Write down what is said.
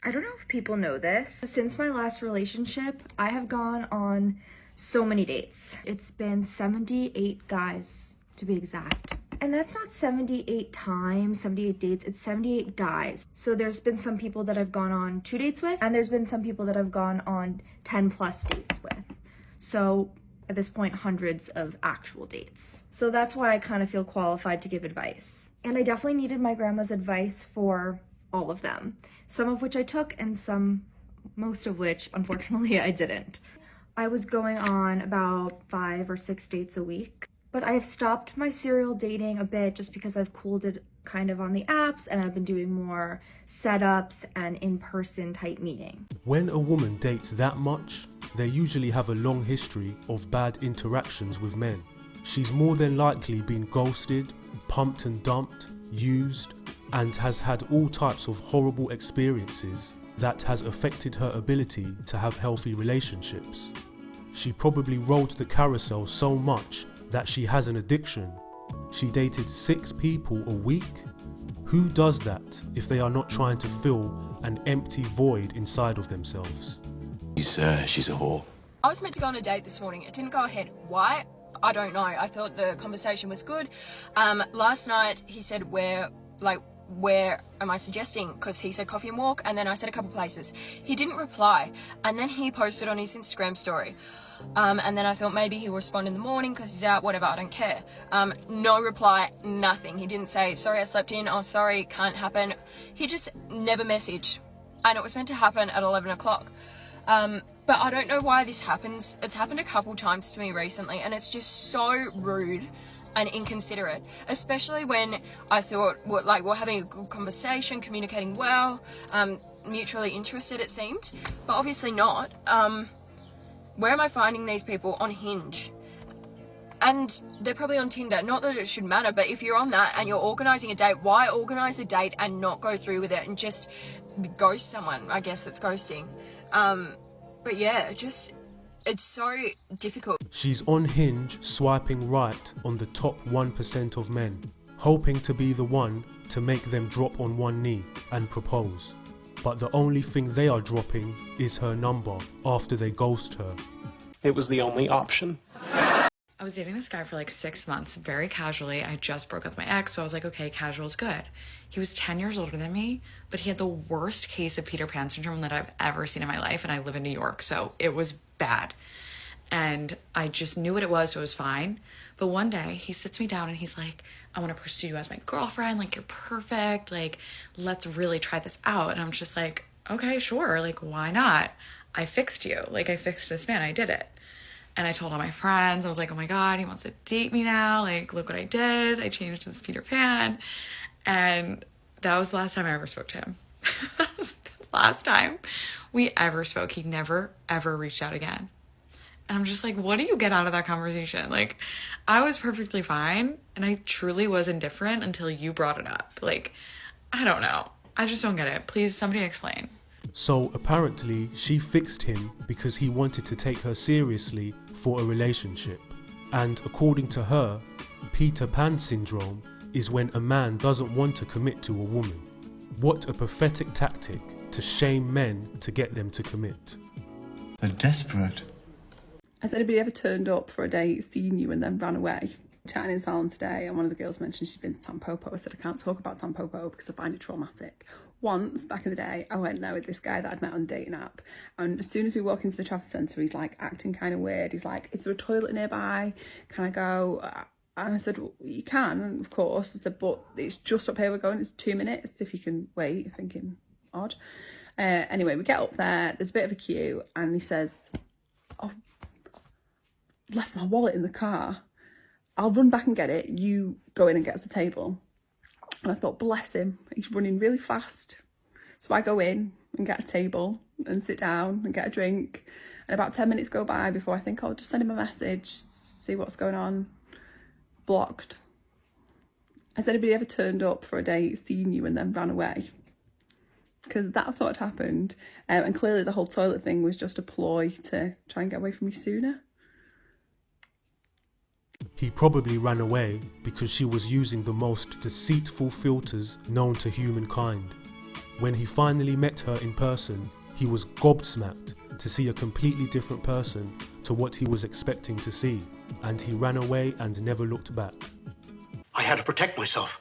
I don't know if people know this. Since my last relationship, I have gone on so many dates. It's been 78 guys, to be exact. And that's not 78 times, 78 dates, it's 78 guys. So there's been some people that I've gone on 2 dates with, and there's been some people that I've gone on 10 plus dates with. So at this point, hundreds of actual dates. So that's why I kind of feel qualified to give advice. And I definitely needed my grandma's advice for all of them. Some of which I took, and most of which, unfortunately, I didn't. I was going on about 5 or 6 dates a week. But I've stopped my serial dating a bit just because I've cooled it kind of on the apps, and I've been doing more setups and in-person type meeting. When a woman dates that much, they usually have a long history of bad interactions with men. She's more than likely been ghosted, pumped and dumped, used, and has had all types of horrible experiences that has affected her ability to have healthy relationships. She probably rode the carousel so much that she has an addiction. She dated 6 people a week? Who does that if they are not trying to fill an empty void inside of themselves? She's a whore. I was meant to go on a date this morning. It didn't go ahead. Why? I don't know. I thought the conversation was good. Last night he said, where am I suggesting? Because he said coffee and walk, and then I said a couple places. He didn't reply, and then he posted on his Instagram story. And then I thought maybe he'll respond in the morning because he's out, whatever, I don't care. No reply, nothing. He didn't say, sorry I slept in, oh sorry, can't happen. He just never messaged. And it was meant to happen at 11 o'clock. But I don't know why this happens. It's happened a couple times to me recently, and it's just so rude and inconsiderate, especially when I thought we're having a good conversation, communicating well, mutually interested it seemed, but obviously not. Where am I finding these people? On Hinge. And they're probably on Tinder. Not that it should matter, but if you're on that and you're organising a date, why organise a date and not go through with it and just ghost someone? I guess it's ghosting. But yeah, it's so difficult. She's on Hinge swiping right on the top 1% of men, hoping to be the one to make them drop on one knee and propose. But the only thing they are dropping is her number after they ghost her. It was the only option. I was dating this guy for like 6 months, very casually. I just broke up with my ex, so I was like, okay, casual's good. He was 10 years older than me, but he had the worst case of Peter Pan syndrome that I've ever seen in my life, and I live in New York, so it was bad. And I just knew what it was, so it was fine. But one day, he sits me down and he's like, I want to pursue you as my girlfriend, like, you're perfect, like, let's really try this out. And I'm just like, okay, sure, like, why not? I fixed you. Like, I fixed this man, I did it. And I told all my friends, I was like, oh my God, he wants to date me now. Like, look what I did. I changed this Peter Pan. And that was the last time I ever spoke to him. That was the last time we ever spoke. He never, ever reached out again. And I'm just like, what do you get out of that conversation? Like, I was perfectly fine, and I truly was indifferent until you brought it up. Like, I don't know. I just don't get it. Please, somebody explain. So apparently she fixed him because he wanted to take her seriously for a relationship. And according to her, Peter Pan syndrome is when a man doesn't want to commit to a woman. What a pathetic tactic to shame men to get them to commit. They're desperate. Has anybody ever turned up for a date, seen you and then ran away? Chatting in salon today, and one of the girls mentioned she's been to Tampopo. I said I can't talk about Tampopo because I find it traumatic. Once, back in the day, I went there with this guy that I'd met on a dating app, and as soon as we walk into the traffic centre, he's like acting kind of weird. He's like, is there a toilet nearby? Can I go? And I said, well, you can, of course. I said, but it's just up here we're going, it's 2 minutes, if you can wait. You're thinking, odd. Anyway, we get up there, there's a bit of a queue, and he says, oh, left my wallet in the car. I'll run back and get it. You go in and get us a table. And I thought, bless him, he's running really fast. So I go in and get a table and sit down and get a drink. And about 10 minutes go by before I think, I'll just send him a message, see what's going on. Blocked. Has anybody ever turned up for a date, seen you and then ran away? Because that's what happened. And clearly the whole toilet thing was just a ploy to try and get away from me sooner. He probably ran away because she was using the most deceitful filters known to humankind. When he finally met her in person, he was gobsmacked to see a completely different person to what he was expecting to see, and he ran away and never looked back. I had to protect myself.